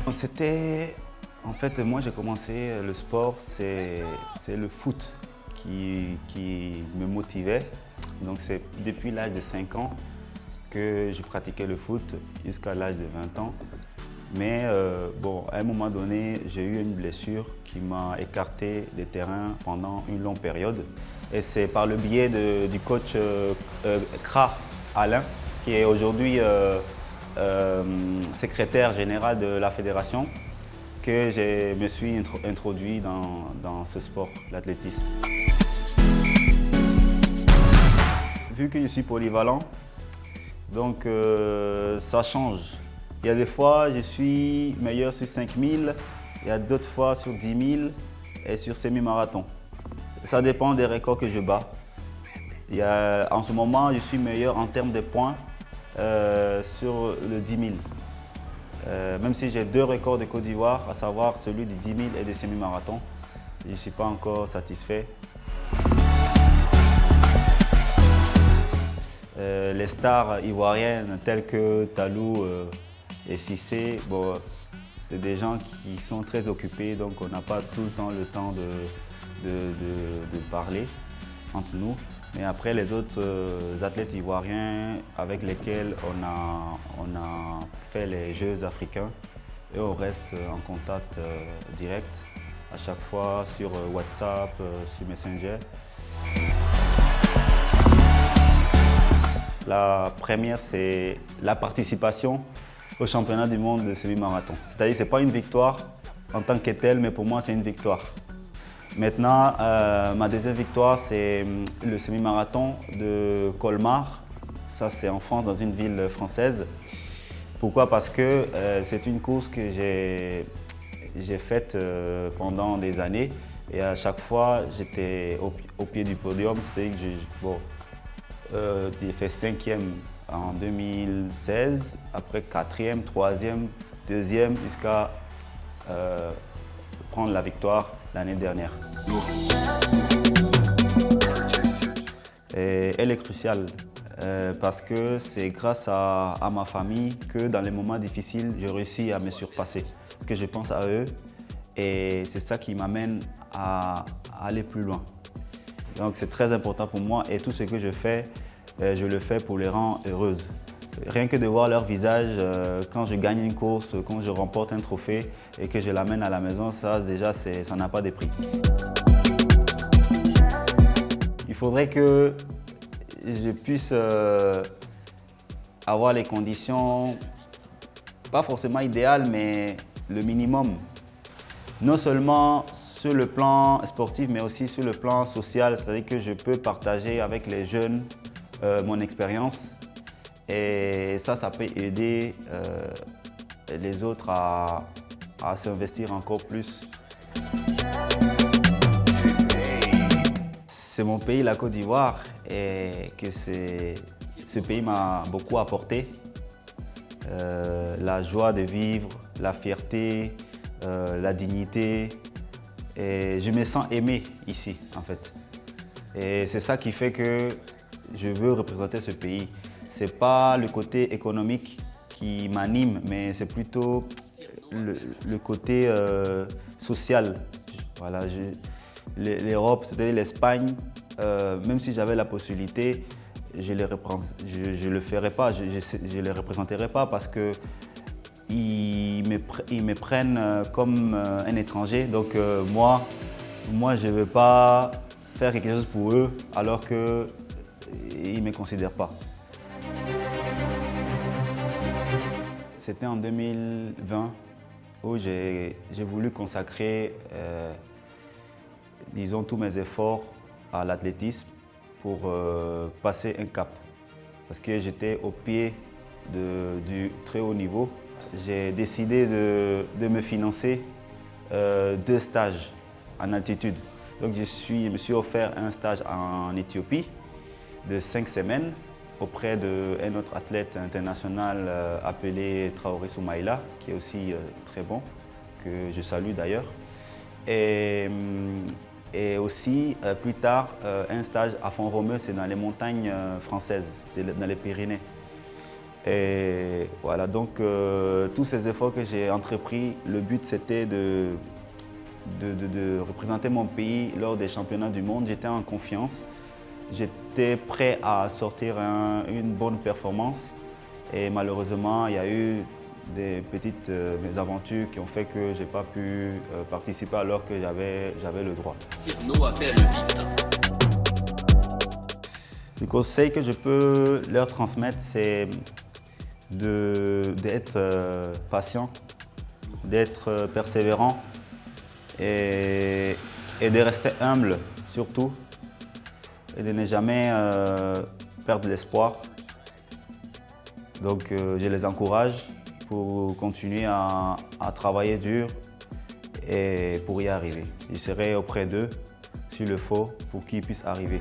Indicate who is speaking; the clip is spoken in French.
Speaker 1: En fait, moi j'ai commencé le sport, c'est le foot qui me motivait. Donc c'est depuis l'âge de 5 ans que je pratiquais le foot jusqu'à l'âge de 20 ans. Mais bon, à un moment donné, j'ai eu une blessure qui m'a écarté des terrains pendant une longue période. Et c'est par le biais du coach Kra Alain, qui est aujourd'hui secrétaire général de la fédération, que je me suis introduit dans ce sport, l'athlétisme. Vu que je suis polyvalent, donc ça change. Il y a des fois, je suis meilleur sur 5000, il y a d'autres fois sur 10 000 et sur semi-marathon. Ça dépend des records que je bats. En ce moment, je suis meilleur en termes de points sur le 10 000. Même si j'ai 2 records de Côte d'Ivoire, à savoir celui du 10 000 et du semi-marathon, je ne suis pas encore satisfait. Les stars ivoiriennes telles que Talou et Cissé, bon, c'est des gens qui sont très occupés, donc on n'a pas tout le temps de parler entre nous. Mais après, les autres athlètes ivoiriens avec lesquels on a fait les Jeux africains, et on reste en contact direct à chaque fois sur WhatsApp, sur Messenger. La première, c'est la participation au championnat du monde de semi-marathon. C'est-à-dire que ce n'est pas une victoire en tant que telle, mais pour moi, c'est une victoire. Maintenant, ma deuxième victoire, c'est le semi-marathon de Colmar. Ça, c'est en France, dans une ville française. Pourquoi? Parce que c'est une course que j'ai faite pendant des années. Et à chaque fois, j'étais au pied du podium. C'est-à-dire que j'ai fait 5e en 2016, après 4e, 3e, 2e, jusqu'à prendre la victoire l'année dernière. Et elle est cruciale parce que c'est grâce à ma famille que dans les moments difficiles, j'ai réussi à me surpasser. Parce que je pense à eux et c'est ça qui m'amène à aller plus loin. Donc c'est très important pour moi et tout ce que je fais, je le fais pour les rendre heureuses. Rien que de voir leur visage quand je gagne une course, quand je remporte un trophée et que je l'amène à la maison, ça déjà, ça n'a pas de prix. Il faudrait que je puisse avoir les conditions, pas forcément idéales, mais le minimum. Non seulement sur le plan sportif, mais aussi sur le plan social, c'est-à-dire que je peux partager avec les jeunes mon expérience. Et ça peut aider les autres à s'investir encore plus. C'est mon pays, la Côte d'Ivoire, et que ce pays m'a beaucoup apporté. La joie de vivre, la fierté, la dignité. Et je me sens aimé ici, en fait. Et c'est ça qui fait que je veux représenter ce pays. Ce n'est pas le côté économique qui m'anime, mais c'est plutôt le côté social. Voilà, l'Europe, c'est-à-dire l'Espagne, même si j'avais la possibilité, je ne le ferais pas, je ne les représenterais pas parce qu'ils me prennent comme un étranger. Donc moi, je ne veux pas faire quelque chose pour eux alors qu'ils ne me considèrent pas. C'était en 2020 où j'ai voulu consacrer, disons, tous mes efforts à l'athlétisme pour passer un cap. Parce que j'étais au pied du très haut niveau. J'ai décidé de me financer 2 stages en altitude. Donc je me suis offert un stage en Éthiopie de 5 semaines auprès d'un autre athlète international appelé Traoré Soumaïla, qui est aussi très bon, que je salue d'ailleurs. Et aussi, plus tard, un stage à Font-Romeu, c'est dans les montagnes françaises, dans les Pyrénées. Et voilà, donc tous ces efforts que j'ai entrepris, le but c'était de représenter mon pays lors des championnats du monde. J'étais en confiance, j'étais prêt à sortir une bonne performance et malheureusement il y a eu des petites mésaventures qui ont fait que je n'ai pas pu participer alors que j'avais le droit.
Speaker 2: Cyrno a fait le beat.
Speaker 1: Le conseil que je peux leur transmettre, c'est d'être patient, d'être persévérant et de rester humble surtout et de ne jamais perdre l'espoir. Donc je les encourage pour continuer à travailler dur et pour y arriver. Je serai auprès d'eux s'il le faut pour qu'ils puissent arriver.